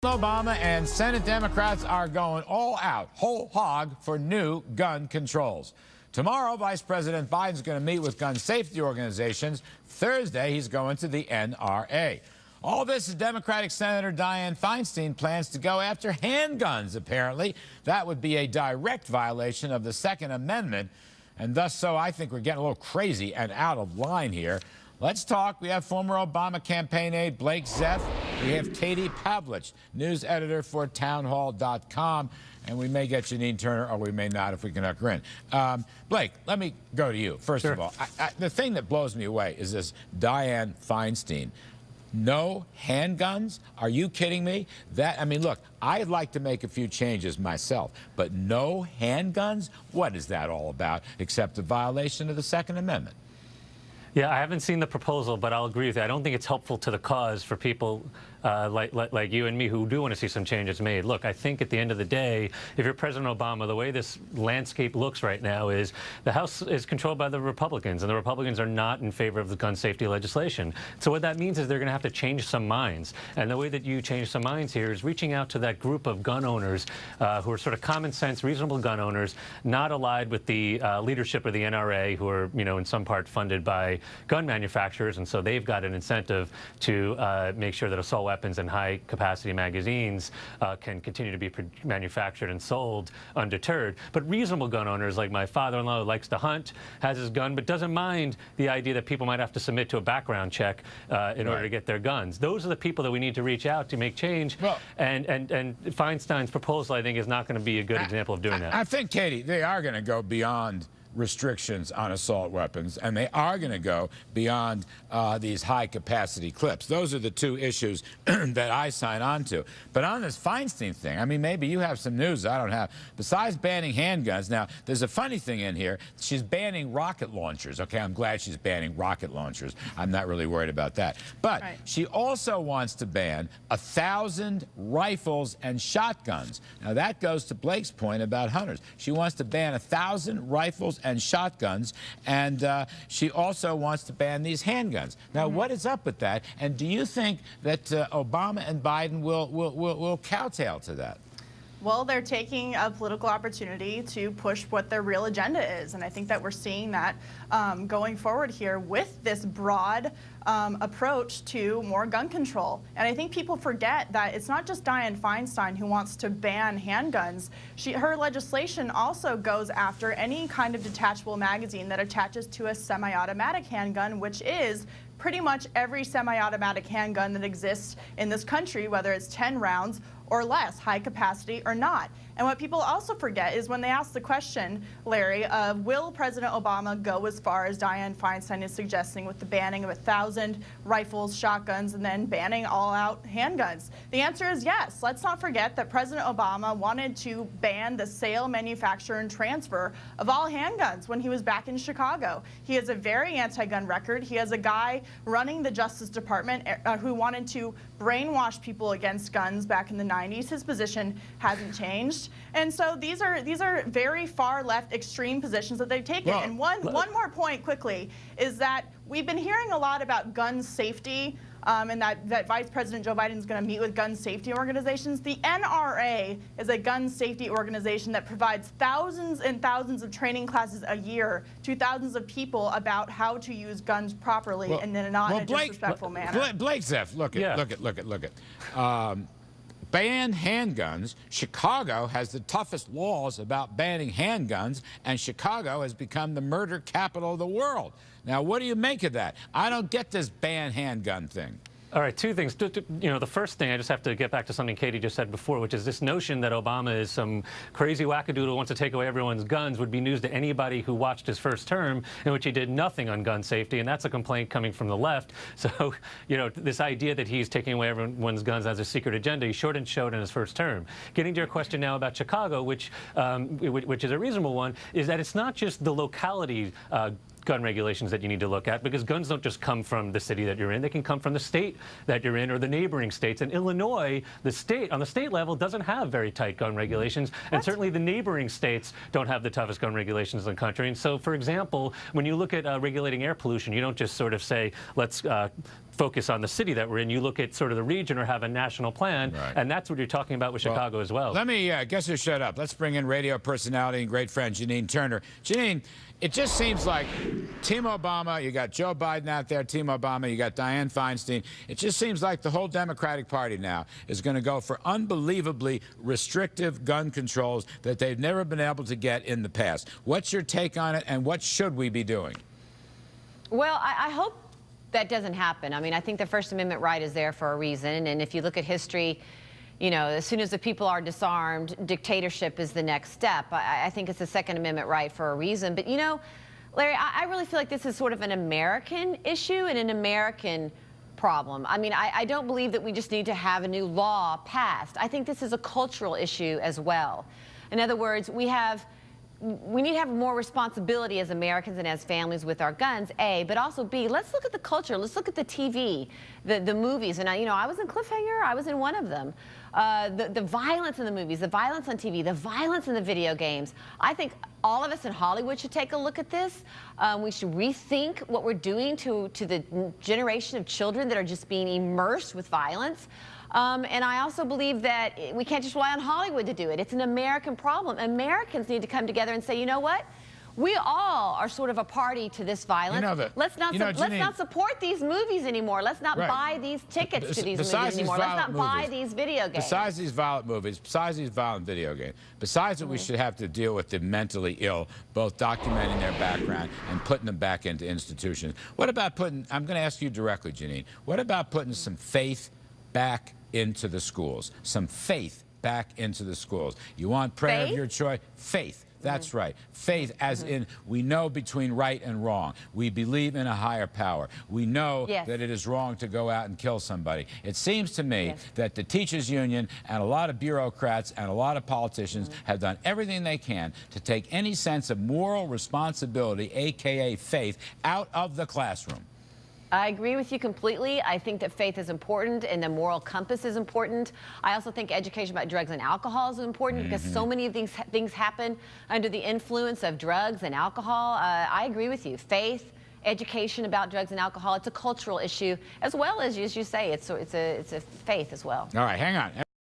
Obama and Senate Democrats are going all out, whole hog, for new gun controls. Tomorrow, Vice President Biden's going to meet with gun safety organizations. Thursday, he's going to the NRA. All this is Democratic Senator Dianne Feinstein plans to go after handguns, apparently. That would be a direct violation of the Second Amendment. And thus, I think we're getting a little crazy and out of line here. Let's talk. We have former Obama campaign aide Blake Zeff. We have Katie Pavlich, news editor for townhall.com. And we may get Janine Turner, or we may not if we can hook her in. Blake, let me go to you. First of all, the thing that blows me away is this Dianne Feinstein. No handguns? Are you kidding me? I mean, look, I'd like to make a few changes myself, but no handguns? What is that all about except a violation of the Second Amendment? Yeah, I haven't seen the proposal, but I'll agree with you. I don't think it's helpful to the cause for people like you and me who do want to see some changes made. Look, I think at the end of the day, if you're President Obama, the way this landscape looks right now is the House is controlled by the Republicans, and the Republicans are not in favor of the gun safety legislation. So what that means is they're going to have to change some minds. And the way that you change some minds here is reaching out to that group of gun owners who are sort of common sense, reasonable gun owners, not allied with the leadership of the NRA, who are, in some part funded by gun manufacturers, and so they've got an incentive to make sure that assault weapons and high-capacity magazines can continue to be manufactured and sold undeterred. But reasonable gun owners, like my father-in-law, who likes to hunt, has his gun, but doesn't mind the idea that people might have to submit to a background check in order to get their guns. Those are the people that we need to reach out to make change. Well, and Feinstein's proposal, I think, is not going to be a good example of doing that. I think, Katie, they are going to go beyond restrictions on assault weapons, and they are going to go beyond these high-capacity clips. Those are the two issues that I sign on to. But on this Feinstein thing, I mean, maybe you have some news I don't have. Besides banning handguns, now, there's a funny thing in here. She's banning rocket launchers. Okay, I'm glad she's banning rocket launchers. I'm not really worried about that. But she also wants to ban 1,000 rifles and shotguns. Now, that goes to Blake's point about hunters. She wants to ban 1,000 rifles and shotguns, and she also wants to ban these handguns. Now, what is up with that? And do you think that Obama and Biden will kowtow to that? Well, they're taking a political opportunity to push what their real agenda is, and I think that we're seeing that going forward here with this broad approach to more gun control. And I think people forget that it's not just Dianne Feinstein who wants to ban handguns. Her legislation also goes after any kind of detachable magazine that attaches to a semi-automatic handgun, which is pretty much every semi-automatic handgun that exists in this country, whether it's 10 rounds or less, high capacity or not. And what people also forget is when they ask the question, Larry, of will President Obama go as far as Dianne Feinstein is suggesting with the banning of 1,000 rifles, shotguns, and then banning all-out handguns? The answer is yes. Let's not forget that President Obama wanted to ban the sale, manufacture, and transfer of all handguns when he was back in Chicago. He has a very anti-gun record. He has a guy running the Justice Department who wanted to brainwash people against guns back in the 90s. His position hasn't changed. And so these are very far left extreme positions that they've taken. And one more point quickly is that we've been hearing a lot about gun safety and that Vice President Joe Biden is going to meet with gun safety organizations. The NRA is a gun safety organization that provides thousands and thousands of training classes a year to thousands of people about how to use guns properly and in not in a disrespectful manner. Blake Zeff, look at. Ban handguns. Chicago has the toughest laws about banning handguns, and Chicago has become the murder capital of the world. Now, what do you make of that? I don't get this ban handgun thing. All right, two things. The first thing, I just have to get back to something Katie just said before, which is this notion that Obama is some crazy wackadoodle who wants to take away everyone's guns would be news to anybody who watched his first term, in which he did nothing on gun safety, and that's a complaint coming from the left. So, this idea that he's taking away everyone's guns as a secret agenda, he showed in his first term. Getting to your question now about Chicago, which is a reasonable one, is that it's not just the locality gun regulations that you need to look at, because guns don't just come from the city that you're in. They can come from the state that you're in or the neighboring states. And Illinois, on the state level, doesn't have very tight gun regulations. And certainly the neighboring states don't have the toughest gun regulations in the country. And so, for example, when you look at regulating air pollution, you don't just sort of say, let's focus on the city that we're in. You look at sort of the region or have a national plan, Right. and that's what you're talking about with Chicago as well. Let me guess who shut up. Let's bring in radio personality and great friend Janine Turner. Janine, it just seems like Team Obama, you got Joe Biden out there, Team Obama, you got Dianne Feinstein. It just seems like the whole Democratic Party now is going to go for unbelievably restrictive gun controls that they've never been able to get in the past. What's your take on it, and what should we be doing? Well, I hope that doesn't happen. I mean, I think the First Amendment right is there for a reason, and if you look at history, you know, as soon as the people are disarmed, dictatorship is the next step. I think it's the Second Amendment right for a reason. But, you know, Larry, I really feel like this is sort of an American issue and an American problem. I mean, I don't believe that we just need to have a new law passed. I think this is a cultural issue as well. In other words, we need to have more responsibility as Americans and as families with our guns, A, but also B, let's look at the culture. Let's look at the TV, the movies. And, you know, I was in Cliffhanger. I was in one of them. The violence in the movies, the violence on TV, the violence in the video games. I think all of us in Hollywood should take a look at this. We should rethink what we're doing to the generation of children that are just being immersed with violence. And I also believe that we can't just rely on Hollywood to do it. It's an American problem. Americans need to come together and say, you know what? We all are sort of a party to this violence. You know let's not support these movies anymore. Let's not buy these tickets to these movies anymore. Let's not buy these video games. Besides these violent movies, besides these violent video games, besides that we should have to deal with the mentally ill, both documenting their background and putting them back into institutions. What about putting, I'm going to ask you directly, Janine, what about putting some faith back into the schools? Some faith back into the schools. You want prayer of your choice? Faith. That's right. Faith, as in we know between right and wrong. We believe in a higher power. We know that it is wrong to go out and kill somebody. It seems to me that the teachers union and a lot of bureaucrats and a lot of politicians have done everything they can to take any sense of moral responsibility, a.k.a. faith, out of the classroom. I agree with you completely. I think that faith is important and the moral compass is important. I also think education about drugs and alcohol is important because so many of these things happen under the influence of drugs and alcohol. I agree with you. Faith, education about drugs and alcohol, it's a cultural issue as well as you say, it's a faith as well. All right, hang on.